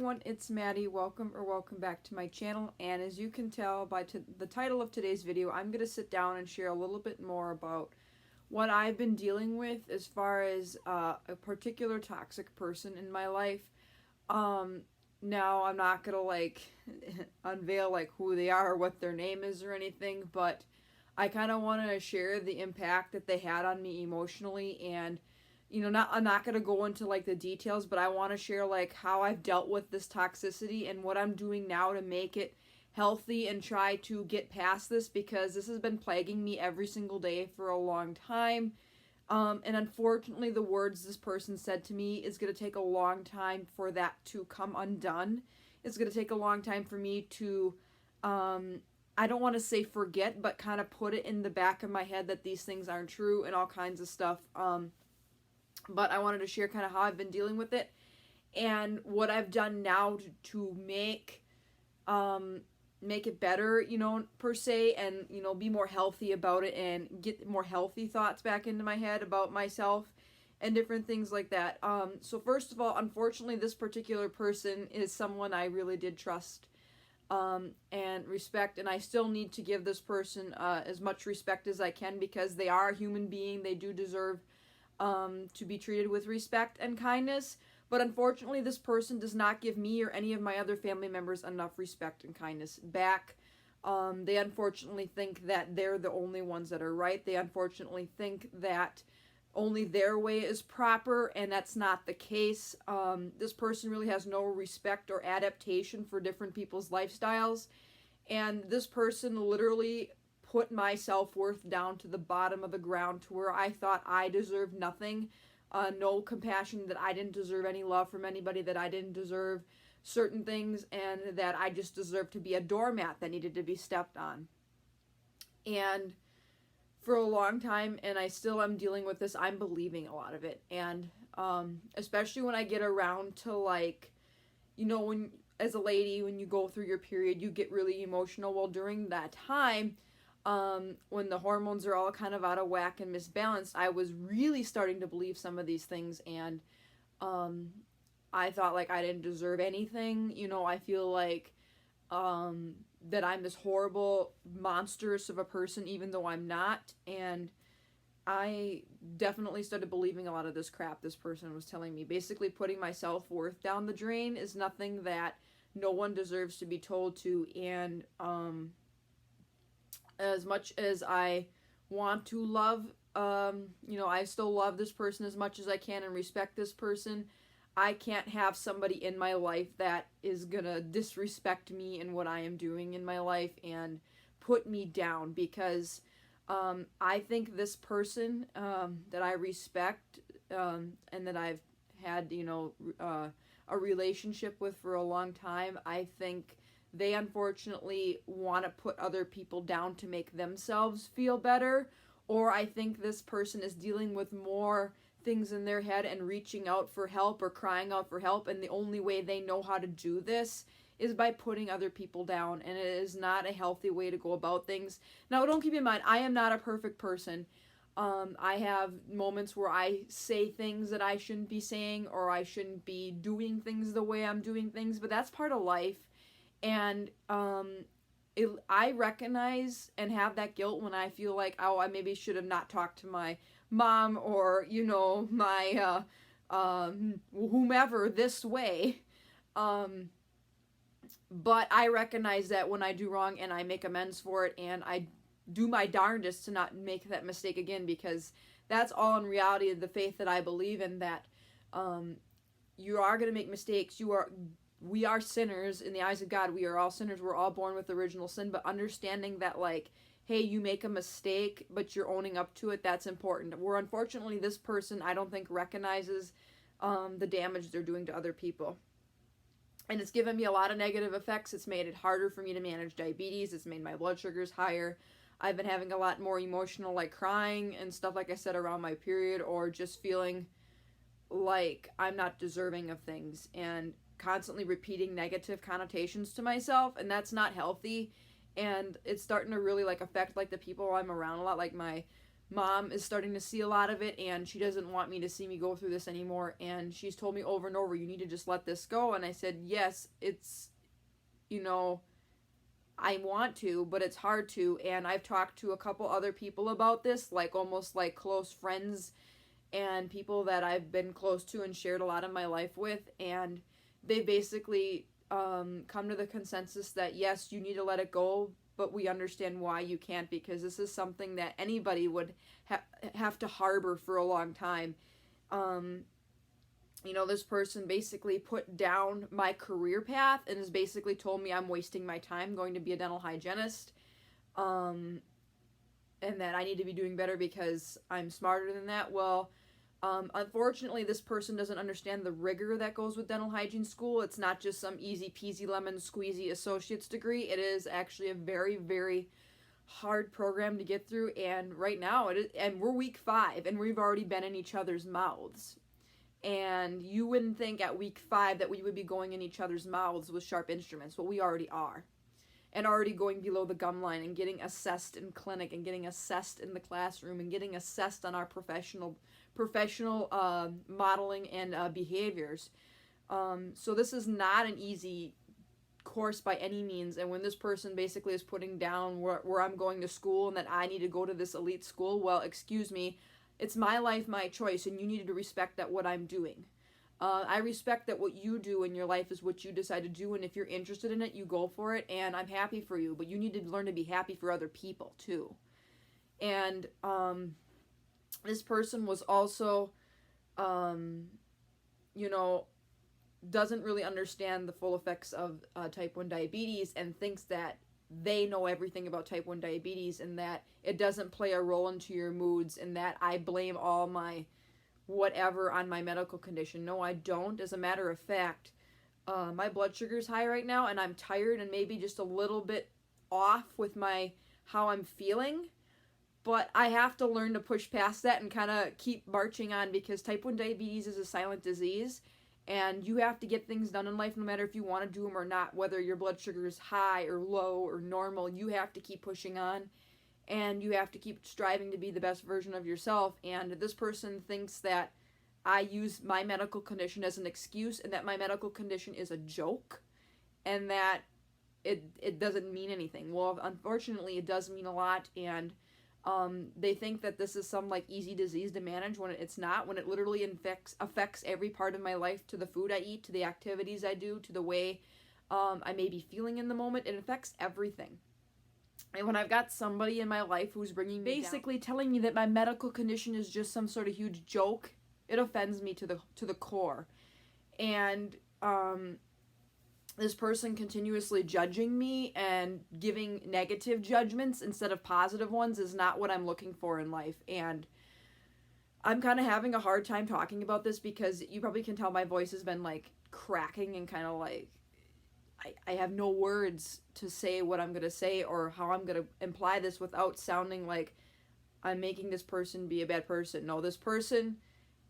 everyone, it's Maddie. Welcome back to my channel. And as you can tell by the title of today's video, I'm going to sit down and share a little bit more about what I've been dealing with as far as a particular toxic person in my life. Now I'm not going to unveil who they are or what their name is or anything, but I kind of want to share the impact that they had on me emotionally. And I'm not going to go into the details, but I want to share how I've dealt with this toxicity and what I'm doing now to make it healthy and try to get past this, because this has been plaguing me every single day for a long time. And unfortunately, the words this person said to me is going to take a long time for that to come undone. It's going to take a long time for me to, I don't want to say forget, but kind of put it in the back of my head that these things aren't true and all kinds of stuff. But I wanted to share kind of how I've been dealing with it and what I've done now to make it better, per se, and, be more healthy about it and get more healthy thoughts back into my head about myself and different things like that. So first of all, unfortunately, this particular person is someone I really did trust and respect, and I still need to give this person as much respect as I can, because they are a human being. They do deserve to be treated with respect and kindness, but unfortunately this person does not give me or any of my other family members enough respect and kindness back. They unfortunately think that they're the only ones that are right. They unfortunately think that only their way is proper, and that's not the case. This person really has no respect or adaptation for different people's lifestyles, and this person literally put my self-worth down to the bottom of the ground, to where I thought I deserved nothing, no compassion, that I didn't deserve any love from anybody, that I didn't deserve certain things, and that I just deserved to be a doormat that needed to be stepped on. And for a long time, and I still am dealing with this, I'm believing a lot of it. And especially when I get around to when as a lady, when you go through your period, you get really emotional. Well, during that time, when the hormones are all kind of out of whack and misbalanced, I was really starting to believe some of these things, and I thought I didn't deserve anything. I feel that I'm this horrible, monstrous of a person, even though I'm not. And I definitely started believing a lot of this crap this person was telling me. Basically, putting my self-worth down the drain is nothing that no one deserves to be told to. And as much as I want to love, I still love this person as much as I can and respect this person. I can't have somebody in my life that is gonna disrespect me and what I am doing in my life and put me down, because I think this person that I respect and that I've had, a relationship with for a long time, I think they unfortunately want to put other people down to make themselves feel better. Or I think this person is dealing with more things in their head and reaching out for help or crying out for help, and the only way they know how to do this is by putting other people down, and it is not a healthy way to go about things. Now, don't keep in mind, I am not a perfect person. I have moments where I say things that I shouldn't be saying, or I shouldn't be doing things the way I'm doing things, but that's part of life. And I recognize and have that guilt when I feel I maybe should have not talked to my mom or, my whomever this way. But I recognize that when I do wrong, and I make amends for it, and I do my darndest to not make that mistake again, because that's all in reality the faith that I believe in, that you are going to make mistakes. We are sinners in the eyes of God. We are all sinners. We're all born with original sin, but understanding that hey, you make a mistake, but you're owning up to it, that's important. Where unfortunately this person, I don't think, recognizes the damage they're doing to other people. And it's given me a lot of negative effects. It's made it harder for me to manage diabetes. It's made my blood sugars higher. I've been having a lot more emotional, crying and stuff, like I said, around my period, or just feeling like I'm not deserving of things, and constantly repeating negative connotations to myself, and that's not healthy. And it's starting to really affect the people I'm around a lot, my mom is starting to see a lot of it, and she doesn't want me to see me go through this anymore. And she's told me over and over, you need to just let this go. And I said, yes, it's, you know, I want to, but it's hard to. And I've talked to a couple other people about this, like almost like close friends and people that I've been close to and shared a lot of my life with. And they basically come to the consensus that, yes, you need to let it go, but we understand why you can't, because this is something that anybody would have to harbor for a long time. You know, this person basically put down my career path and has basically told me I'm wasting my time going to be a dental hygienist, and that I need to be doing better because I'm smarter than that. Well, unfortunately, this person doesn't understand the rigor that goes with dental hygiene school. It's not just some easy peasy lemon squeezy associate's degree. It is actually a very, very hard program to get through. And right now, it is, and we're week 5, and we've already been in each other's mouths. And you wouldn't think at week 5 that we would be going in each other's mouths with sharp instruments, but we already are. And already going below the gum line and getting assessed in clinic and getting assessed in the classroom and getting assessed on our professional modeling and behaviors. So this is not an easy course by any means. And when this person basically is putting down where I'm going to school and that I need to go to this elite school, well, excuse me, it's my life, my choice, and you need to respect that what I'm doing. I respect that what you do in your life is what you decide to do, and if you're interested in it, you go for it, and I'm happy for you, but you need to learn to be happy for other people, too. And this person was also, you know, doesn't really understand the full effects of type 1 diabetes and thinks that they know everything about type 1 diabetes and that it doesn't play a role into your moods and that I blame all my whatever on my medical condition. No, I don't. As a matter of fact, my blood sugar's high right now and I'm tired and maybe just a little bit off with how I'm feeling. But I have to learn to push past that and kind of keep marching on, because type 1 diabetes is a silent disease. And you have to get things done in life no matter if you want to do them or not, whether your blood sugar is high or low or normal. You have to keep pushing on, and you have to keep striving to be the best version of yourself. And this person thinks that I use my medical condition as an excuse and that my medical condition is a joke and that it doesn't mean anything. Well, unfortunately, it does mean a lot, and they think that this is some like easy disease to manage when it's not, when it literally affects every part of my life, to the food I eat, to the activities I do, to the way I may be feeling in the moment. It affects everything. And when I've got somebody in my life who's bringing me basically telling me that my medical condition is just some sort of huge joke, it offends me to the core. And this person continuously judging me and giving negative judgments instead of positive ones is not what I'm looking for in life. And I'm kind of having a hard time talking about this because you probably can tell my voice has been like cracking and kind of like I have no words to say what I'm going to say or how I'm going to imply this without sounding like I'm making this person be a bad person. No, this person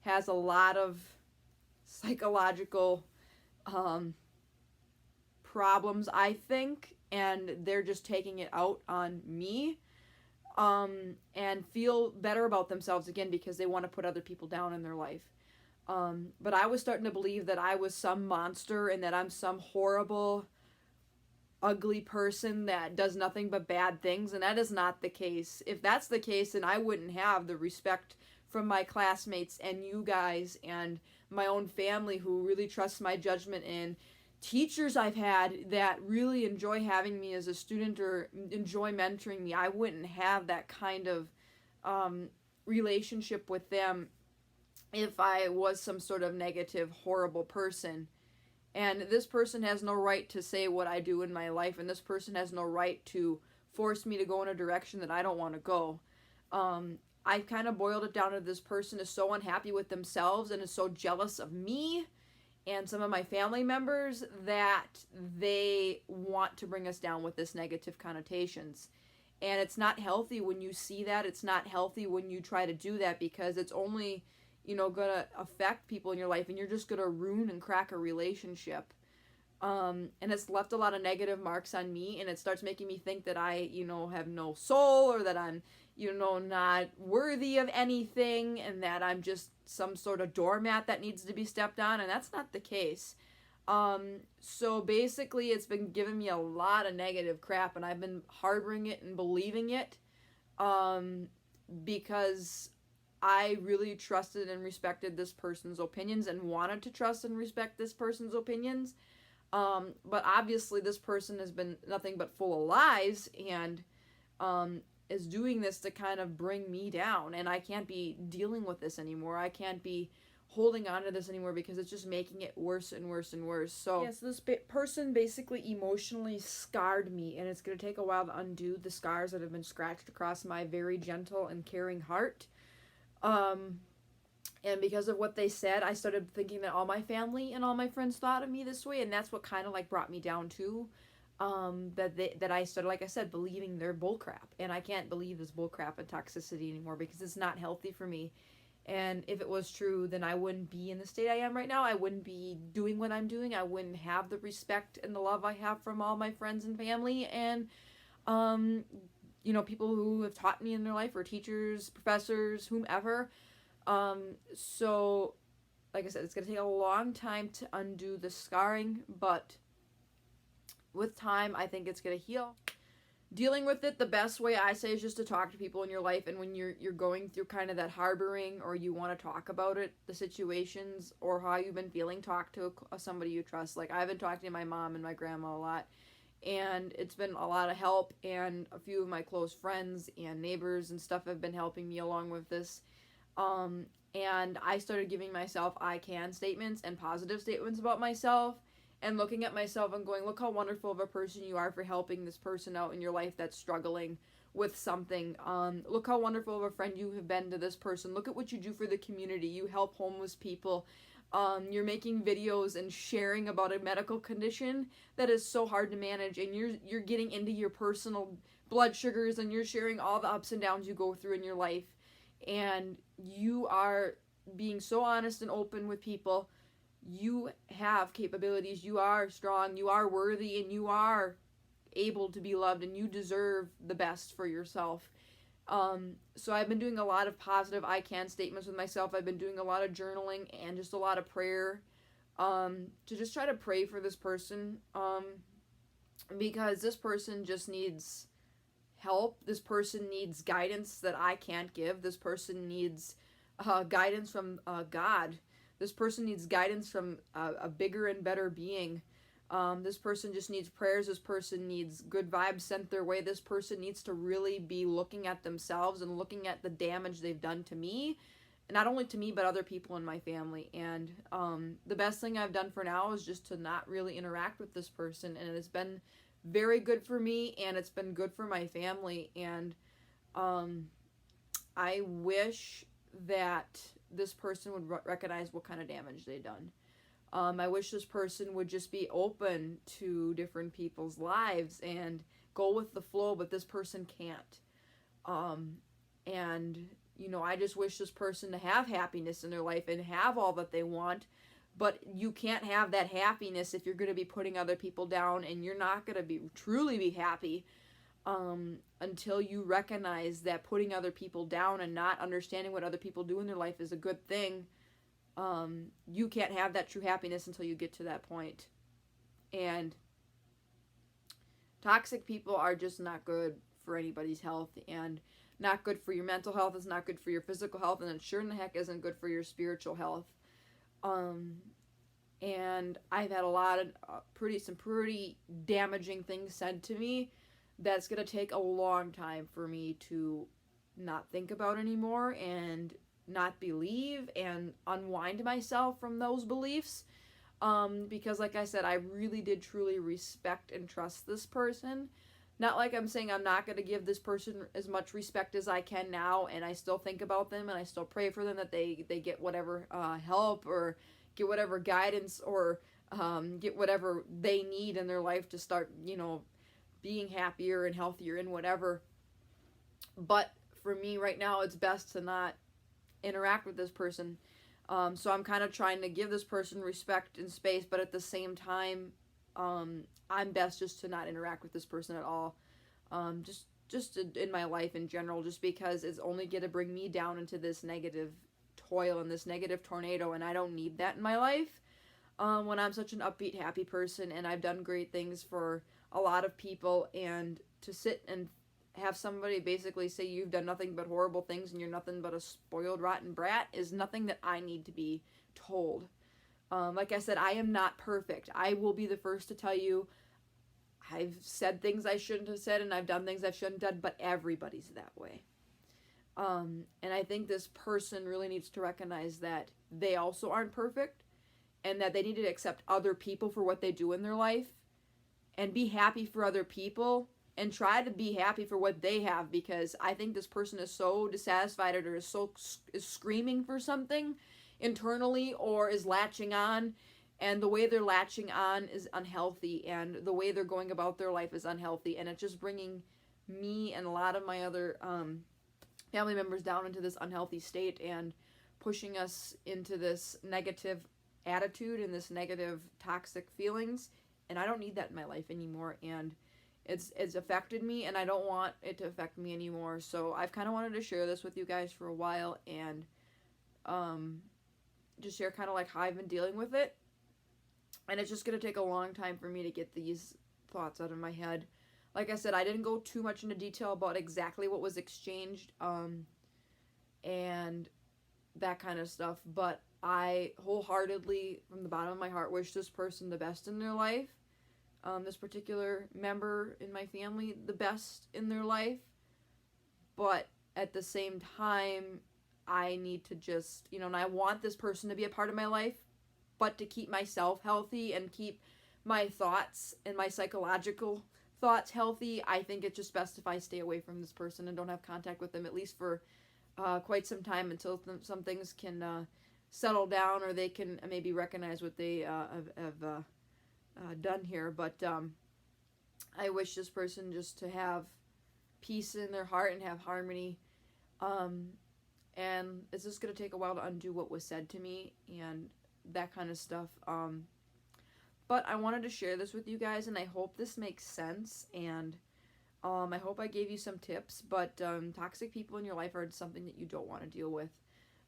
has a lot of psychological problems, I think, and they're just taking it out on me, and feel better about themselves again because they want to put other people down in their life. But I was starting to believe that I was some monster and that I'm some horrible, ugly person that does nothing but bad things, and that is not the case. If that's the case, then I wouldn't have the respect from my classmates and you guys and my own family who really trust my judgment, and teachers I've had that really enjoy having me as a student or enjoy mentoring me. I wouldn't have that kind of relationship with them if I was some sort of negative, horrible person. And this person has no right to say what I do in my life, and this person has no right to force me to go in a direction that I don't want to go. I kind of boiled it down to this person is so unhappy with themselves and is so jealous of me and some of my family members that they want to bring us down with this negative connotations. And it's not healthy when you see that. It's not healthy when you try to do that, because it's only, gonna affect people in your life, and you're just gonna ruin and crack a relationship. And it's left a lot of negative marks on me, and it starts making me think that I, have no soul, or that I'm, not worthy of anything, and that I'm just some sort of doormat that needs to be stepped on, and that's not the case. So basically it's been giving me a lot of negative crap, and I've been harboring it and believing it, because I really trusted and respected this person's opinions and wanted to trust and respect this person's opinions. But obviously this person has been nothing but full of lies, and is doing this to kind of bring me down, and I can't be dealing with this anymore. I can't be holding on to this anymore because it's just making it worse and worse and worse. So yes, this person basically emotionally scarred me, and it's going to take a while to undo the scars that have been scratched across my very gentle and caring heart. And because of what they said, I started thinking that all my family and all my friends thought of me this way, and that's what kind of like brought me down too. That I started, like I said, believing their bullcrap, and I can't believe this bullcrap and toxicity anymore because it's not healthy for me. And if it was true, then I wouldn't be in the state I am right now. I wouldn't be doing what I'm doing. I wouldn't have the respect and the love I have from all my friends and family, and people who have taught me in their life, or teachers, professors, whomever. So like I said, it's going to take a long time to undo the scarring, but with time, I think it's going to heal. Dealing with it, the best way I say is just to talk to people in your life, and when you're going through kind of that harboring, or you want to talk about it, the situations, or how you've been feeling, talk to somebody you trust. Like, I've been talking to my mom and my grandma a lot, and it's been a lot of help, and a few of my close friends and neighbors and stuff have been helping me along with this. And I started giving myself I can statements and positive statements about myself, and looking at myself and going, look how wonderful of a person you are for helping this person out in your life that's struggling with something. Look how wonderful of a friend you have been to this person. Look at what you do for the community. You help homeless people. You're making videos and sharing about a medical condition that is so hard to manage, and you're getting into your personal blood sugars, and you're sharing all the ups and downs you go through in your life, and you are being so honest and open with people. You have capabilities, you are strong, you are worthy, and you are able to be loved, and you deserve the best for yourself. So I've been doing a lot of positive I can statements with myself. I've been doing a lot of journaling and just a lot of prayer, to just try to pray for this person, because this person just needs help. This person needs guidance that I can't give. This person needs guidance from God. This person needs guidance from a bigger and better being. This person just needs prayers. This person needs good vibes sent their way. This person needs to really be looking at themselves and looking at the damage they've done to me. Not only to me, but other people in my family. And the best thing I've done for now is just to not really interact with this person. And it has been very good for me, and it's been good for my family. And I wish that this person would recognize what kind of damage they've done. I wish this person would just be open to different people's lives and go with the flow, but this person can't. And, I just wish this person to have happiness in their life and have all that they want, but you can't have that happiness if you're going to be putting other people down, and you're not going to truly be happy until you recognize that putting other people down and not understanding what other people do in their life is a good thing. You can't have that true happiness until you get to that point. And toxic people are just not good for anybody's health, and not good for your mental health. It's not good for your physical health, and it sure in the heck isn't good for your spiritual health. And I've had a lot of some pretty damaging things said to me that's going to take a long time for me to not think about anymore, and not believe, and unwind myself from those beliefs. Because like I said, I really did truly respect and trust this person. Not like I'm saying I'm not going to give this person as much respect as I can now, and I still think about them, and I still pray for them that they get whatever help, or get whatever guidance, or get whatever they need in their life to start, being happier and healthier and whatever. But for me right now, it's best to not interact with this person. So I'm kind of trying to give this person respect and space, but at the same time, I'm best just to not interact with this person at all. Just just in my life in general, just because it's only going to bring me down into this negative toil and this negative tornado, and I don't need that in my life. When I'm such an upbeat, happy person, and I've done great things for a lot of people, and to sit and have somebody basically say you've done nothing but horrible things and you're nothing but a spoiled, rotten brat is nothing that I need to be told. Like I said, I am not perfect. I will be the first to tell you I've said things I shouldn't have said and I've done things I shouldn't have done, but everybody's that way. And I think this person really needs to recognize that they also aren't perfect, and that they need to accept other people for what they do in their life and be happy for other people and try to be happy for what they have, because I think this person is so dissatisfied or is screaming for something internally or is latching on, and the way they're latching on is unhealthy, and the way they're going about their life is unhealthy, and it's just bringing me and a lot of my other family members down into this unhealthy state and pushing us into this negative attitude and this negative toxic feelings, and I don't need that in my life anymore, and it's affected me, and I don't want it to affect me anymore. So I've kind of wanted to share this with you guys for a while, and just share kind of like how I've been dealing with it. And it's just going to take a long time for me to get these thoughts out of my head. Like I said, I didn't go too much into detail about exactly what was exchanged and that kind of stuff, but I wholeheartedly, from the bottom of my heart, wish this person the best in their life. This particular member in my family, the best in their life. But at the same time, I need to just, and I want this person to be a part of my life, but to keep myself healthy and keep my thoughts and my psychological thoughts healthy, I think it's just best if I stay away from this person and don't have contact with them, at least for quite some time, until some things can settle down, or they can maybe recognize what they have done here. But I wish this person just to have peace in their heart and have harmony. And it's just going to take a while to undo what was said to me and that kind of stuff. But I wanted to share this with you guys, and I hope this makes sense, and I hope I gave you some tips. But toxic people in your life are something that you don't want to deal with.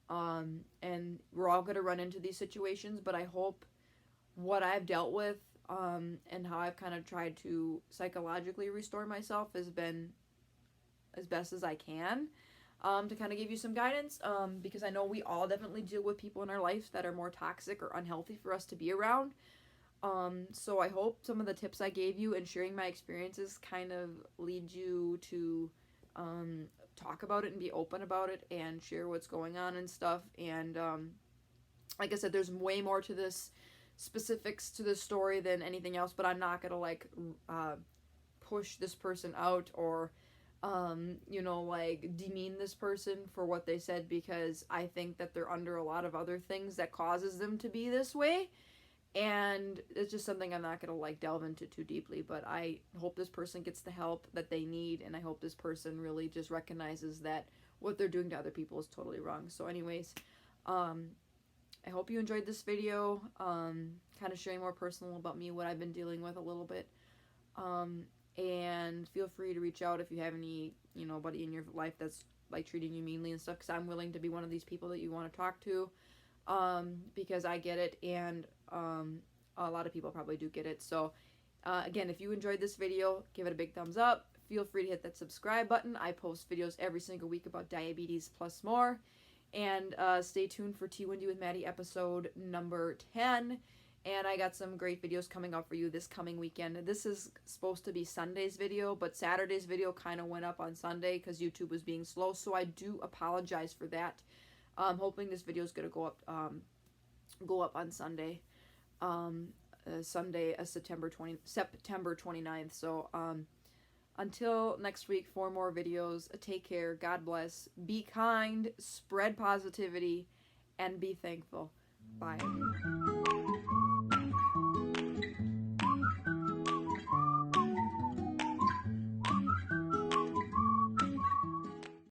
And we're all going to run into these situations, but I hope what I've dealt with and how I've kind of tried to psychologically restore myself has been as best as I can, to kind of give you some guidance, because I know we all definitely deal with people in our life that are more toxic or unhealthy for us to be around. So I hope some of the tips I gave you and sharing my experiences kind of lead you to talk about it and be open about it and share what's going on and stuff. And like I said, there's way more to this specifics to this story than anything else, but I'm not gonna push this person out or demean this person for what they said, because I think that they're under a lot of other things that causes them to be this way, and it's just something I'm not gonna delve into too deeply. But I hope this person gets the help that they need, and I hope this person really just recognizes that what they're doing to other people is totally wrong. So anyways, I hope you enjoyed this video, kind of sharing more personal about me, what I've been dealing with a little bit. And feel free to reach out if you have any, buddy in your life that's treating you meanly and stuff, because I'm willing to be one of these people that you want to talk to, because I get it, and a lot of people probably do get it. So again, if you enjoyed this video, give it a big thumbs up. Feel free to hit that subscribe button. I post videos every single week about diabetes plus more. And stay tuned for Tea Windy with Maddie episode number 10. And I got some great videos coming up for you this coming weekend. This is supposed to be Sunday's video, but Saturday's video kind of went up on Sunday because YouTube was being slow. So I do apologize for that. I'm hoping this video is going to go up on Sunday. September 29th. So until next week, 4 more videos. Take care. God bless. Be kind. Spread positivity. And be thankful. Bye.